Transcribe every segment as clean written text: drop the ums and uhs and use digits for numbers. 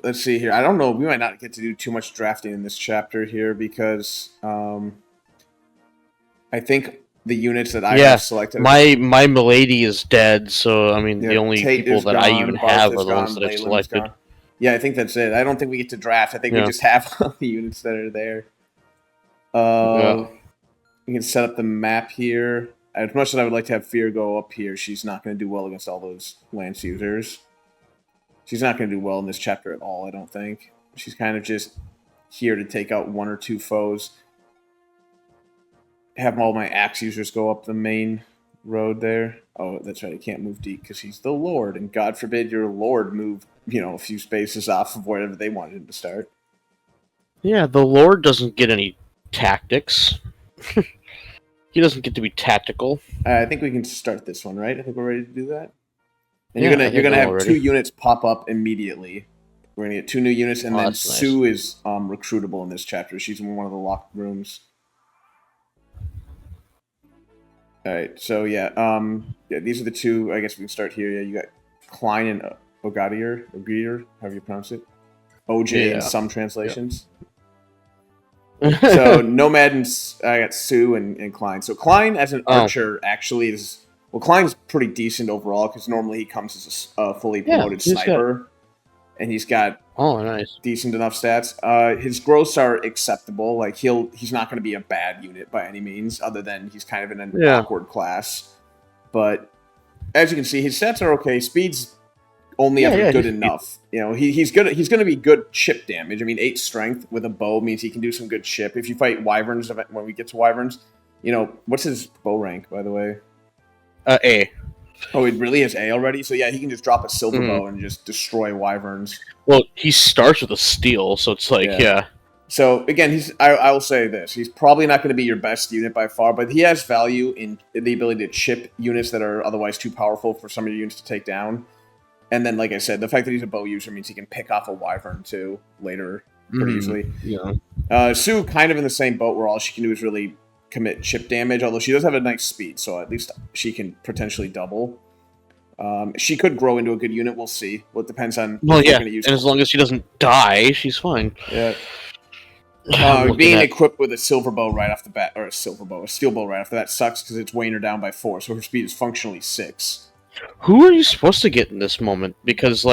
let's see here. I don't know. We might not get to do too much drafting in this chapter here because I think the units that I have selected. My milady is dead, so I mean the only Tate people that gone, I even have are the gone, ones that I've Leyland's selected. Gone. Yeah, I think that's it. I don't think we get to draft. I think we just have all the units that are there. We can set up the map here. As much as I would like to have Fear go up here, she's not going to do well against all those Lance users. She's not going to do well in this chapter at all, I don't think. She's kind of just here to take out one or two foes. Have all my axe users go up the main road there. Oh, that's right. I can't move Deke because he's the Lord, and God forbid your Lord move, a few spaces off of wherever they wanted him to start. Yeah, the Lord doesn't get any tactics. He doesn't get to be tactical. I think we can start this one, right? I think we're ready to do that. And you're gonna have two units pop up immediately. We're gonna get 2 new units, and then Sue is recruitable in this chapter. She's in one of the locked rooms. All right, so these are the 2. I guess we can start here. Yeah, you got Klein and Ogadier, however you pronounce it. OJ in some translations. So Nomad and I got Sue and Klein. So Klein as an archer actually is Klein's pretty decent overall because normally he comes as a fully promoted sniper, and he's got decent enough stats. His growths are acceptable. Like he's not going to be a bad unit by any means, other than he's kind of in an awkward class. But as you can see, his stats are okay. Speed's only ever good enough. He's good. He's going to be good chip damage. I mean, 8 strength with a bow means he can do some good chip. If you fight wyverns, when we get to wyverns, what's his bow rank, by the way? A. Oh, it really is A already? So yeah, he can just drop a silver bow and just destroy wyverns. Well, he starts with a steel, so it's like, So again, I will say this. He's probably not going to be your best unit by far, but he has value in the ability to chip units that are otherwise too powerful for some of your units to take down. And then, like I said, the fact that he's a bow user means he can pick off a wyvern, too, later pretty easily. Yeah. Sue, kind of in the same boat where all she can do is really commit chip damage, although she does have a nice speed, so at least she can potentially double. She could grow into a good unit, we'll see. Well, it depends on what you're going to use. And as long as she doesn't die, she's fine. Yeah. Being equipped with a silver bow right off the bat, or a steel bow right after that sucks because it's weighing her down by 4, so her speed is functionally 6. Who are you supposed to get in this moment? Because,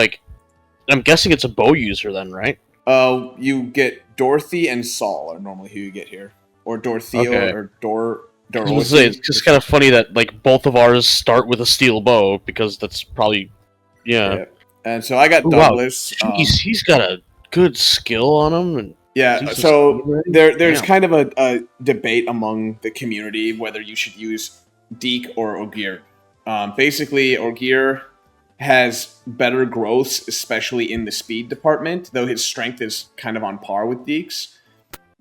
I'm guessing it's a bow user then, right? You get Dorothy and Saul are normally who you get here. Or Dorothea or Dorothy. It's just kind of funny that, both of ours start with a steel bow, because that's probably... Yeah. And so I got Douglas. Wow. He's got a good skill on him. And so there's kind of a debate among the community whether you should use Deke or Ogier. Basically, Ogier has better growths, especially in the speed department, though his strength is kind of on par with Deke's.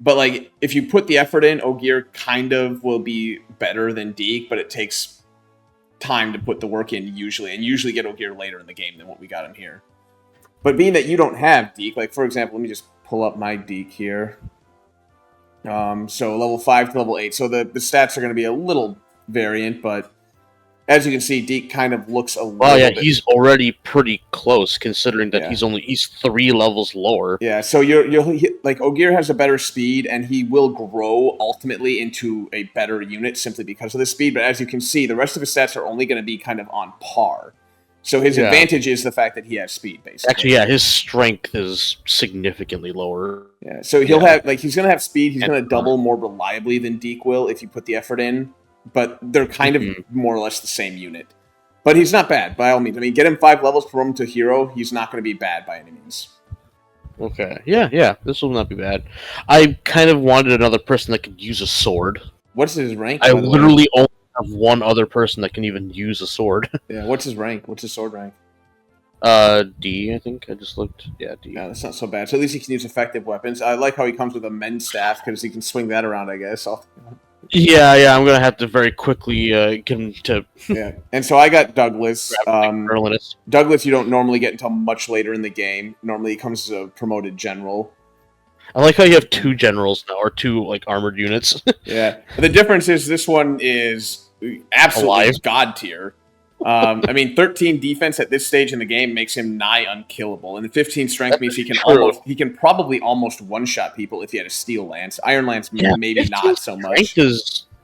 But, if you put the effort in, Ogier kind of will be better than Deke, but it takes time to put the work in usually, and usually get Ogier later in the game than what we got him here. But being that you don't have Deke, for example, let me just pull up my Deke here. So level 5 to level 8. So the stats are going to be a little variant, but as you can see, Deke kind of looks a little bit... he's already pretty close, considering that he's 3 levels lower. Yeah, so Ogier has a better speed, and he will grow ultimately into a better unit simply because of the speed, but as you can see, the rest of his stats are only going to be kind of on par. So his advantage is the fact that he has speed, basically. Actually, his strength is significantly lower. Yeah, so he'll have, he's going to have speed, he's going to double more reliably than Deke will if you put the effort in. But they're kind of more or less the same unit. But he's not bad, by all means. I mean, get him 5 levels, promote him to hero, he's not going to be bad by any means. Okay, yeah, this will not be bad. I kind of wanted another person that could use a sword. What's his rank? I literally only have one other person that can even use a sword. Yeah, what's his rank? What's his sword rank? D, I think. I just looked. Yeah, D. Yeah, that's not so bad. So at least he can use effective weapons. I like how he comes with a men's staff, because he can swing that around, I guess. Yeah, I'm gonna have to very quickly get him to... Yeah, and so I got Douglas. Douglas you don't normally get until much later in the game. Normally he comes as a promoted general. I like how you have 2 generals now, or 2, armored units. Yeah, but the difference is this one is absolutely god tier. I mean, 13 defense at this stage in the game makes him nigh unkillable, and 15 strength means he can probably almost one-shot people if he had a steel lance. Iron lance, maybe not so much.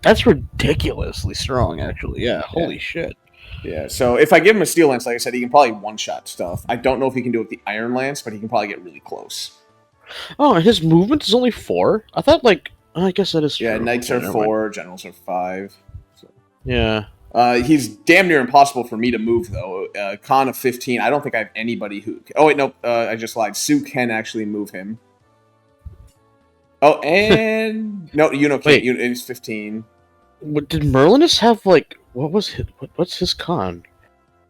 That's ridiculously strong, actually. Yeah, holy shit. Yeah, so if I give him a steel lance, like I said, he can probably one-shot stuff. I don't know if he can do it with the iron lance, but he can probably get really close. Oh, and his movement is only 4? I thought, I guess that is true. Yeah, knights are 4, generals are 5. So. Yeah. He's damn near impossible for me to move, though. Con of 15, I don't think I have anybody who... Oh, wait, no, I just lied. Sue can actually move him. Oh, and... no, Yuno can't. He's 15. Did Merlinus have, what's his con?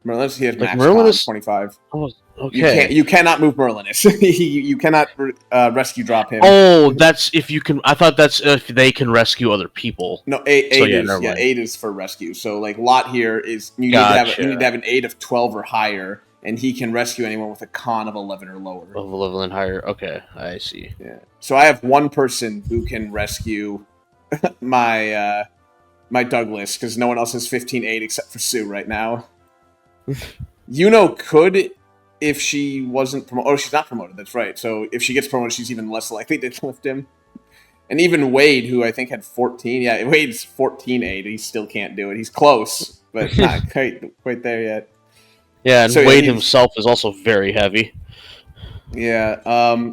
Merlinus, he has max con, 25. Oh, okay. You cannot move Merlinus. you cannot rescue drop him. Oh, that's if you can... I thought that's if they can rescue other people. No, 8 is for rescue. So, Lot here is... You need to have an 8 of 12 or higher, and he can rescue anyone with a con of 11 or lower. Of 11 and higher. Okay, I see. Yeah. So I have one person who can rescue my Douglas, because no one else has 15-8 except for Sue right now. Yuno could, if she wasn't promoted. Oh, she's not promoted, that's right. So if she gets promoted, she's even less likely to lift him. And even Wade, who I think had 14. Yeah, Wade's 14-8. He still can't do it. He's close, but not quite there yet. Yeah, and Wade himself is also very heavy. Yeah,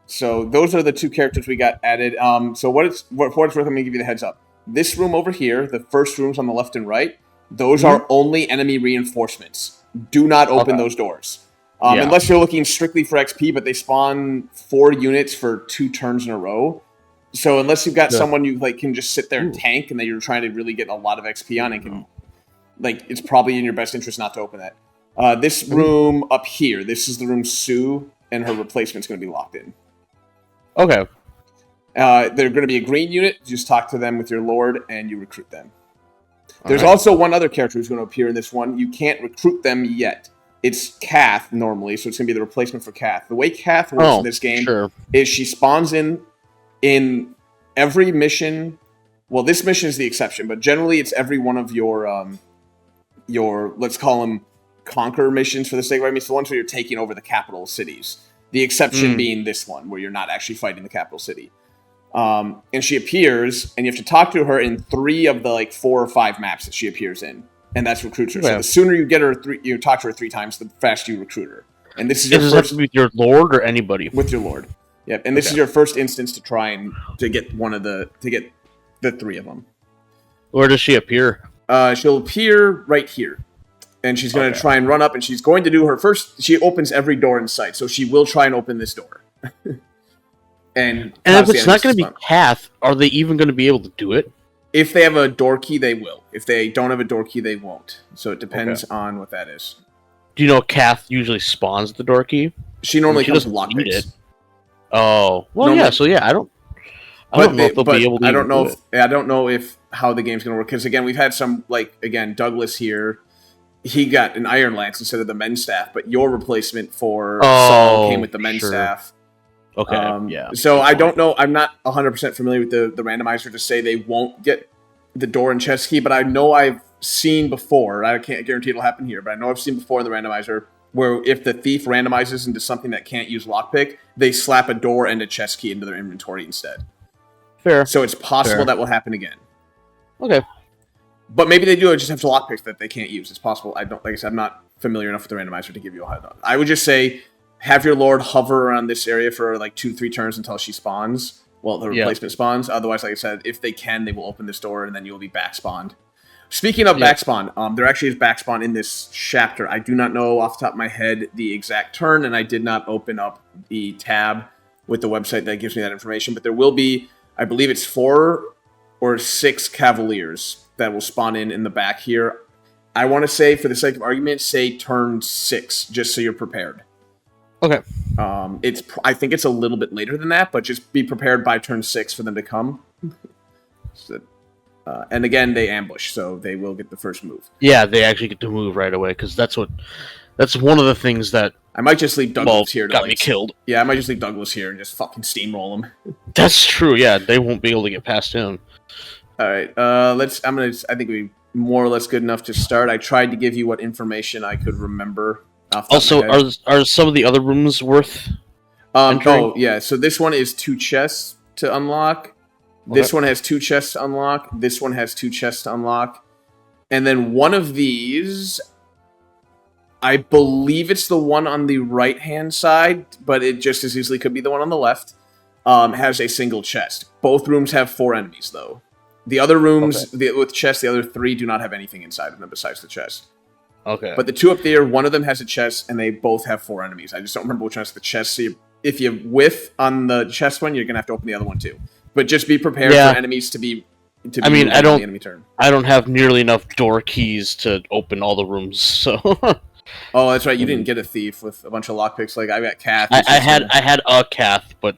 so those are the 2 characters we got added. So for what it's worth, I'm going to give you the heads up. This room over here, the first rooms on the left and right, those are only enemy reinforcements. Do not open those doors. Unless you're looking strictly for XP, but they spawn 4 units for 2 turns in a row. So unless you've got someone you can just sit there and tank, and that you're trying to really get a lot of XP on, and it's probably in your best interest not to open that. This room up here, this is the room Sue and her replacement's going to be locked in. Okay. They're going to be a green unit. Just talk to them with your lord, and you recruit them. There's also one other character who's going to appear in this one. You can't recruit them yet. It's Kath normally, so it's going to be the replacement for Kath. The way Kath works in this game is she spawns in every mission. Well, this mission is the exception, but generally it's every one of your let's call them conquer missions for the sake of argument. It's the ones where you're taking over the capital cities. The exception being this one, where you're not actually fighting the capital city. And she appears, and you have to talk to her in 3 of the 4 or 5 maps that she appears in, and that's recruits her. So the sooner you get her, you talk to her 3 times, the faster you recruit her. And this is your first with your lord or anybody with your lord. Yep. And this is your first instance to try and to get the 3 of them. Where does she appear? She'll appear right here. And she's going to try and run up, and she's going to do her first... She opens every door in sight, so she will try and open this door. And if it's not going to be Kath, are they even going to be able to do it? If they have a door key, they will. If they don't have a door key, they won't. So it depends on what that is. Do you know Kath usually spawns the door key? She normally comes with lockpicks. Oh. Well, yeah, so yeah, I don't know if they'll be able to I don't know if how the game's going to work, because again, we've had some, Douglas here... He got an Iron Lance instead of the men's staff, but your replacement for Saul came with the men's staff. Okay, So I don't know. I'm not 100% familiar with the randomizer to say they won't get the door and chest key, but I know I've seen before. I can't guarantee it'll happen here, but I know I've seen before in the randomizer where if the thief randomizes into something that can't use lockpick, they slap a door and a chest key into their inventory instead. Fair. So it's possible that will happen again. Okay. But maybe they do just have lockpicks that they can't use. It's possible. Like I said, I'm not familiar enough with the randomizer to give you a high note. I would just say have your lord hover around this area for 2-3 turns until she spawns. Well, the replacement spawns. Otherwise, like I said, if they can, they will open this door and then you'll be back spawned. Speaking of back spawn, there actually is back spawn in this chapter. I do not know off the top of my head the exact turn, and I did not open up the tab with the website that gives me that information. But there will be, I believe it's 4 or 6 Cavaliers that will spawn in the back here. I want to say, for the sake of argument, say turn 6, just so you're prepared. Okay. I think it's a little bit later than that, but just be prepared by turn 6 for them to come. And again, they ambush, so they will get the first move. Yeah, they actually get to move right away, because that's one of the things that I might just leave Douglas here to got me killed. Yeah, I might just leave Douglas here and just fucking steamroll him. That's true. Yeah, they won't be able to get past him. All right, I think we more or less good enough to start. I tried to give you what information I could remember. Also, are some of the other rooms worth entering? Oh, yeah. So this one is 2 chests to unlock. This one has 2 chests to unlock. This one has 2 chests to unlock. And then one of these, I believe it's the one on the right-hand side, but it just as easily could be the one on the left, has a single chest. Both rooms have 4 enemies, though. The other rooms with chests, the other 3 do not have anything inside of them besides the chest. Okay. But the 2 up there, one of them has a chest, and they both have 4 enemies. I just don't remember which one has the chest. So if you whiff on the chest one, you're going to have to open the other one, too. But just be prepared for enemies to be... I mean, I don't have nearly enough door keys to open all the rooms, so... Oh, that's right. You didn't get a thief with a bunch of lockpicks. Like, I got Kath. I had a Kath, but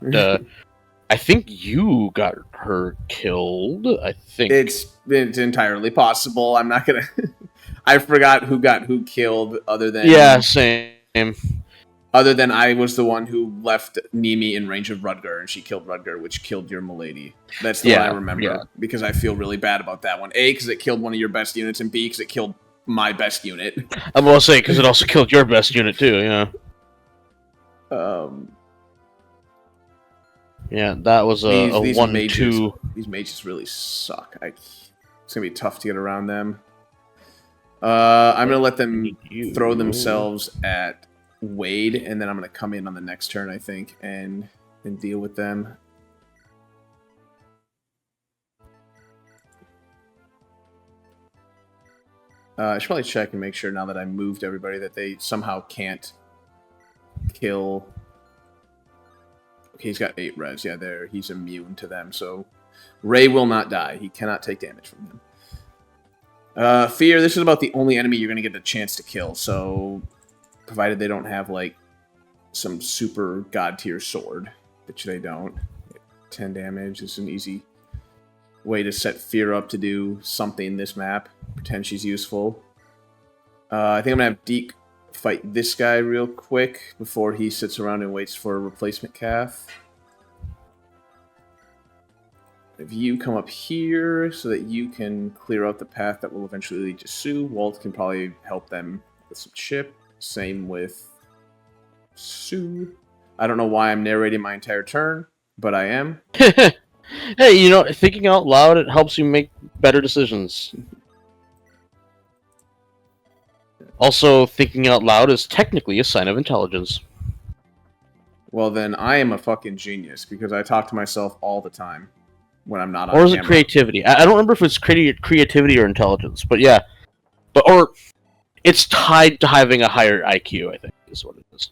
I think you got her killed. I think it's entirely possible. I'm not gonna. I forgot who got who killed. Other than same. Other than I was the one who left Nimi in range of Rudger, and she killed Rudger, which killed your milady. That's the one I remember because I feel really bad about that one. A, because it killed one of your best units, and B, because it killed my best unit. I'm gonna say because it also killed your best unit too. Yeah. Yeah, that was a 1-2. These mages really suck. It's gonna be tough to get around them. I'm gonna let them throw themselves at Wade, and then I'm gonna come in on the next turn, I think, and deal with them. I should probably check and make sure now that I moved everybody that they somehow can't kill. Okay, he's got 8 res. Yeah, he's immune to them, so Ray will not die. He cannot take damage from them. Fear, this is about the only enemy you're going to get the chance to kill, so provided they don't have, like, some super god-tier sword, which they don't. 10 damage is an easy way to set Fear up to do something this map. Pretend she's useful. I think I'm going to have Deke fight this guy real quick before he sits around and waits for a replacement Kath. If you come up here so that you can clear out the path that will eventually lead to Sue, Walt can probably help them with some chip. Same with Sue. I don't know why I'm narrating my entire turn, but I am. Hey, you know, thinking out loud, it helps you make better decisions. Also, thinking out loud is technically a sign of intelligence. Well, then I am a fucking genius, because I talk to myself all the time when I'm not on camera. Or is camera. it creativity? I don't remember if it's creativity or intelligence, but yeah. Or it's tied to having a higher IQ, I think, is what it is.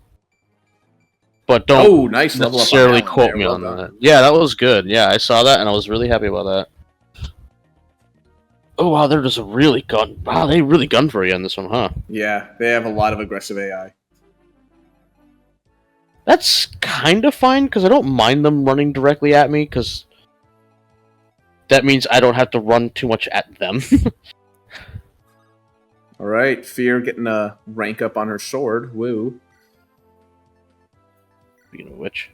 But don't nice necessarily quote me on that. Yeah, that was good. Yeah, I saw that, and I was really happy about that. Oh, wow, they're just really gun. Wow, they really gun for you on this one, huh? Yeah, they have a lot of aggressive AI. That's kind of fine, because I don't mind them running directly at me, because that means I don't have to run too much at them. Alright, Fear getting a rank up on her sword. Woo. Speaking of which,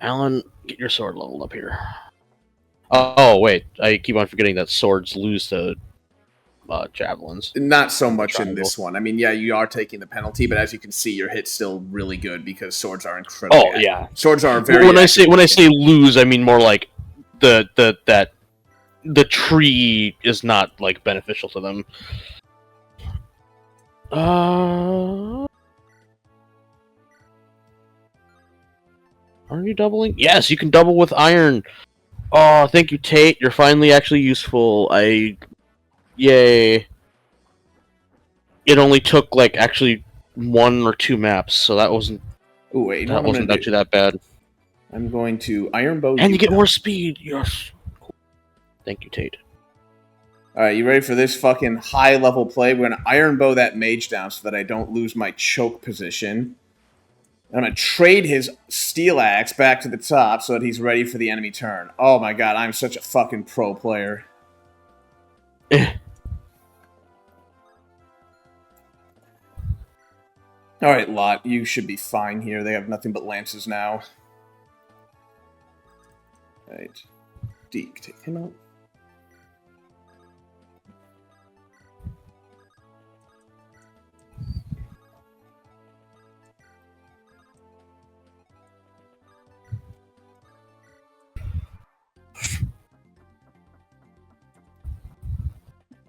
Alan, get your sword leveled up here. Oh, wait, I keep on forgetting that swords lose to javelins. Not so much in this one. I mean, yeah, you are taking the penalty, but as you can see, your hit's still really good because swords are incredible. Oh, yeah. Swords are very when I say lose, I mean more like the tree is not like beneficial to them. Are you doubling? Yes, you can double with iron. Oh, thank you, Tate. You're finally actually useful. Yay. It only took, like, actually 1 or 2 maps, so that wasn't... Ooh, wait, that wasn't actually that bad. I'm going to Iron Bow. And you get more speed. Yes. Cool. Thank you, Tate. Alright, you ready for this fucking high-level play? We're going to Iron Bow that mage down so that I don't lose my choke position. I'm going to trade his steel axe back to the top so that he's ready for the enemy turn. Oh my god, I'm such a fucking pro player. Alright, Lot, you should be fine here. They have nothing but lances now. Alright. Deke, take him out.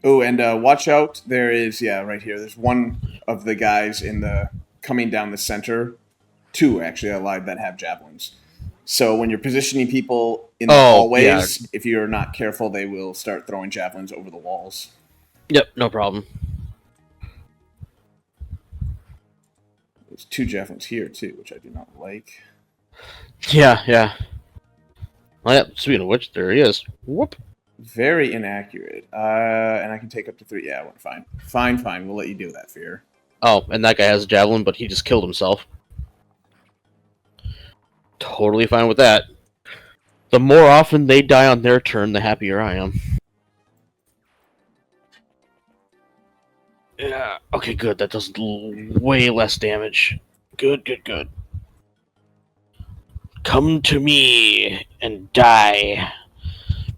Oh, and watch out! There is right here. There's one of the guys in the coming down the center. Two actually, I lied, that have javelins. So when you're positioning people in the hallways, if you're not careful, they will start throwing javelins over the walls. Yep, no problem. There's 2 javelins here too, which I do not like. Yeah. Well, yeah, speaking of which, there he is. Whoop. Very inaccurate. And I can take up to 3. Yeah, fine. We'll let you do that, Fear. Oh, and that guy has a javelin, but he just killed himself. Totally fine with that. The more often they die on their turn, the happier I am. Yeah. Okay, good. That does way less damage. Good. Come to me and die.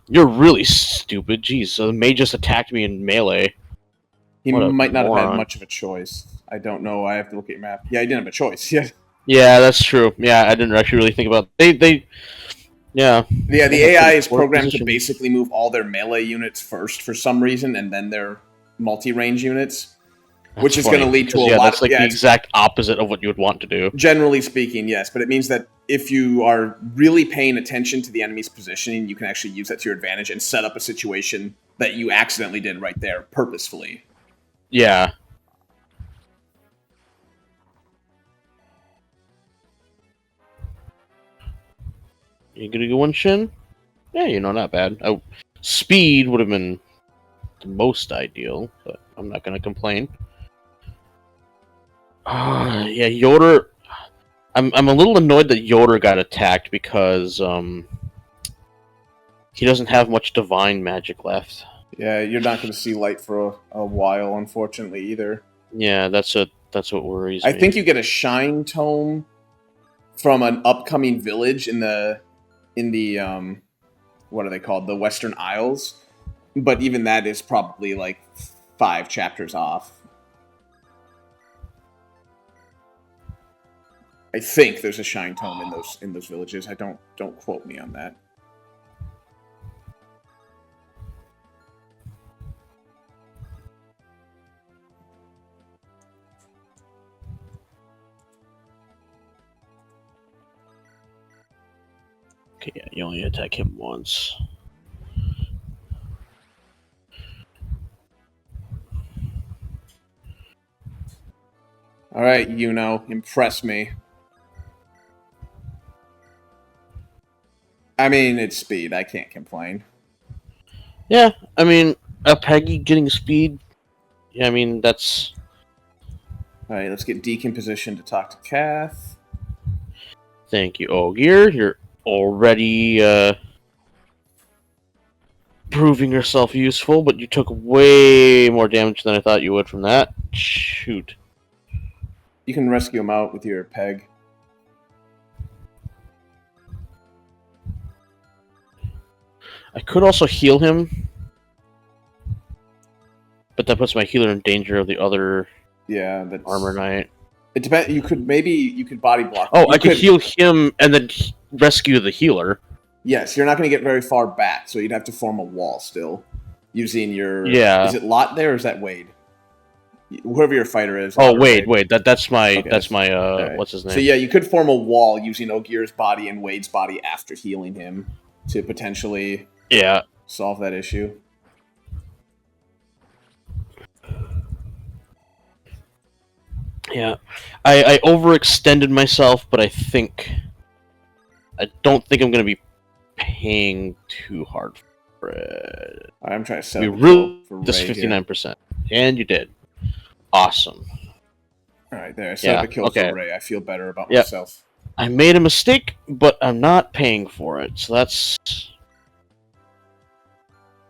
You're really stupid. Jeez, so the mage just attacked me in melee. He might not have had much of a choice. I don't know. I have to look at your map. Yeah, he didn't have a choice. Yeah. Yeah, that's true. Yeah, I didn't actually really think about it. Yeah, the AI is programmed to basically move all their melee units first for some reason, and then their multi-range units, which is going to lead to a lot. That's like the exact opposite of what you would want to do. Generally speaking, yes, but it means that if you are really paying attention to the enemy's positioning, you can actually use that to your advantage and set up a situation that you accidentally did right there purposefully. Yeah. You gonna go one Shin? Yeah, not bad. Speed would have been the most ideal, but I'm not gonna complain. Yeah, Yoder. I'm a little annoyed that Yoder got attacked because he doesn't have much divine magic left. Yeah, you're not going to see light for a while, unfortunately, either. Yeah, that's what worries me. I think you get a shine tome from an upcoming village in the what are they called? The Western Isles. But even that is probably like 5 chapters off. I think there's a shine tome in those villages. I don't quote me on that. Okay, yeah, you only attack him once. All right, impress me. I mean, it's speed. I can't complain. Yeah, I mean, a Peggy getting speed. Yeah, I mean, that's... Alright, let's get Deacon positioned to talk to Kath. Thank you, Ogier. You're already proving yourself useful, but you took way more damage than I thought you would from that. Shoot. You can rescue him out with your peg. I could also heal him, but that puts my healer in danger of the other armor knight. It depends. You could body block. Oh, I could heal him and then rescue the healer. Yes, you're not going to get very far back, so you'd have to form a wall still using your. Yeah. Is it Lot there, or is that Wade? Whoever your fighter is. Oh, Wade. That's my right. What's his name? So yeah, you could form a wall using Ogier's body and Wade's body after healing him to potentially solve that issue. Yeah, I overextended myself, but I don't think I'm going to be paying too hard for it. I'm trying to set up this 59%, and you did. Awesome. All right, there. I set up a kill for Ray. I feel better about myself. I made a mistake, but I'm not paying for it, so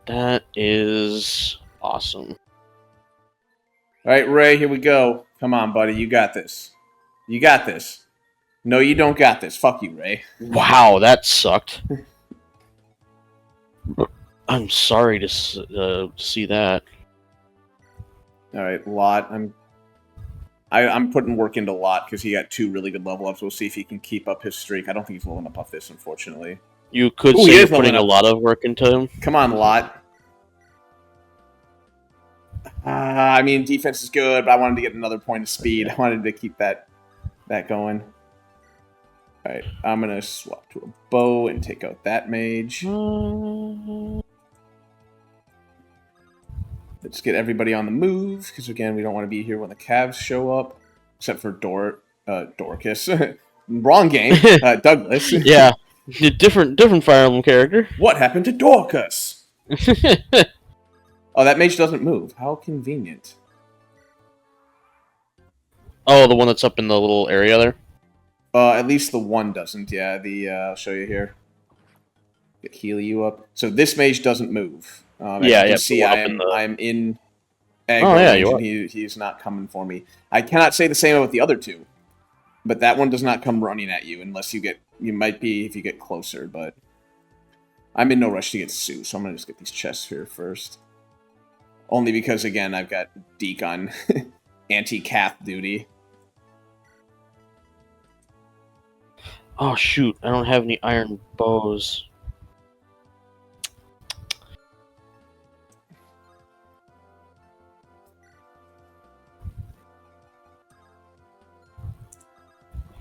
that is awesome. All right, Ray, here we go. Come on, buddy. You got this. You got this. No, you don't got this. Fuck you, Ray. Wow, that sucked. I'm sorry to see that. All right, Lot. I'm putting work into Lot because he got 2 really good level ups. We'll see if he can keep up his streak. I don't think he's leveling up off this, unfortunately. You could say you're putting a lot of work into him. Come on, Lot. I mean, defense is good, but I wanted to get another point of speed. I wanted to keep that going. All right, I'm gonna swap to a bow and take out that mage. Let's get everybody on the move, because again, we don't want to be here when the Cavs show up, except for Dorcas. Wrong game, Douglas. Yeah, different Fire Emblem character. What happened to Dorcas? Oh, that mage doesn't move. How convenient. Oh, the one that's up in the little area there? At least the one doesn't, yeah. I'll show you here. Heal you up. So this mage doesn't move. As you can see, I'm in aggro range, and he's not coming for me. I cannot say the same about the other two, but that one does not come running at you unless you might be if you get closer, but I'm in no rush to get Sue, so I'm going to just get these chests here first. Only because, again, I've got Deke on anti-Cath duty. Oh, shoot. I don't have any iron bows.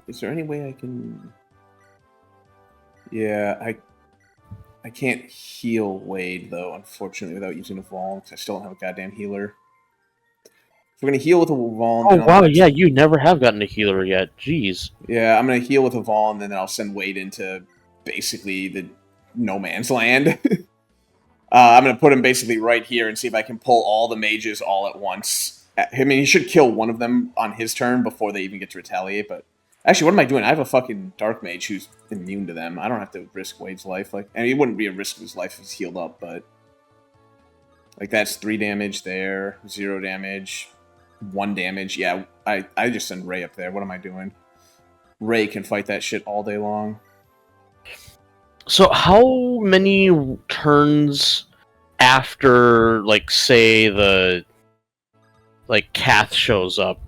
Is there any way I can... Yeah, I can't heal Wade, though, unfortunately, without using a Vaughn, because I still don't have a goddamn healer. If we're going to heal with a Vaughn... Oh, wow, yeah, you never have gotten a healer yet. Jeez. Yeah, I'm going to heal with a Vaughn, and then I'll send Wade into basically the no man's land. I'm going to put him basically right here and see if I can pull all the mages all at once. I mean, he should kill one of them on his turn before they even get to retaliate, but... Actually, what am I doing? I have a fucking Dark Mage who's immune to them. I don't have to risk Wade's life. Like, I mean, it wouldn't be a risk of his life if he's healed up, but... Like, that's 3 damage there, 0 damage, 1 damage. Yeah, I just send Ray up there. What am I doing? Ray can fight that shit all day long. So, how many turns after, like, say, the... Like, Cath shows up,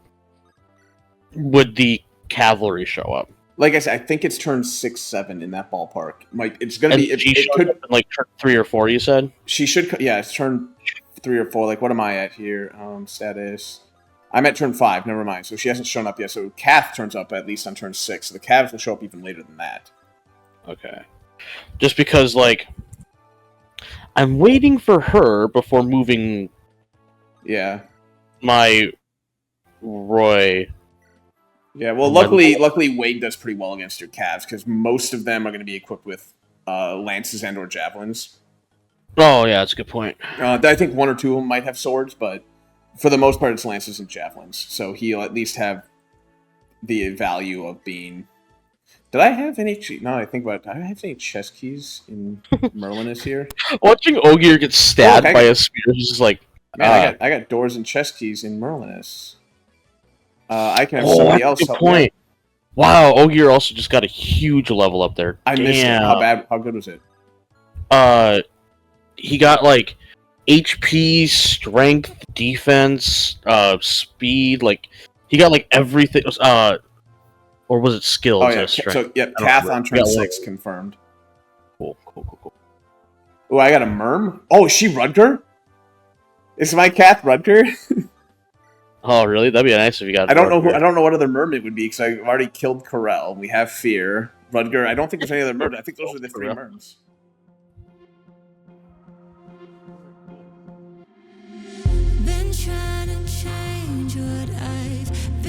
would the cavalry show up? Like I said, I think it's turn 6, 7 in that ballpark. It's gonna be. It could up in like turn 3 or 4. You said she should. Yeah, it's turn 3 or 4. Like, what am I at here? Status. I'm at turn 5. Never mind. So she hasn't shown up yet. So Cath turns up at least on turn 6. So the Cavs will show up even later than that. Okay. Just because, like, I'm waiting for her before moving. Yeah. My Roy. Yeah, well, luckily Wade does pretty well against your Cavs, because most of them are going to be equipped with lances and or javelins. Oh, yeah, that's a good point. I think 1 or 2 of them might have swords, but for the most part, it's lances and javelins. So he'll at least have the value of being... Did I have any... No, I think about it. Do I have any chest keys in Merlinus here? Watching Ogier get stabbed by a spear is just like... Man, I got doors and chest keys in Merlinus. I can have somebody else help me out. Wow, Ogier also just got a huge level up there. I missed it. How good was it? He got like HP, strength, defense, speed. Like he got like everything. Or was it skills? Oh yeah. So yeah, Cath on turn 6 confirmed. Cool. Oh, I got a Merm. Oh, is she Rudger? Is my Cath Rudger? Oh, really? That'd be nice if you got. I don't know what other mermaid would be, because I've already killed Corel. We have Fear, Rudger. I don't think there's any other mermaid. I think those are the 3 merms. Been trying to change what I've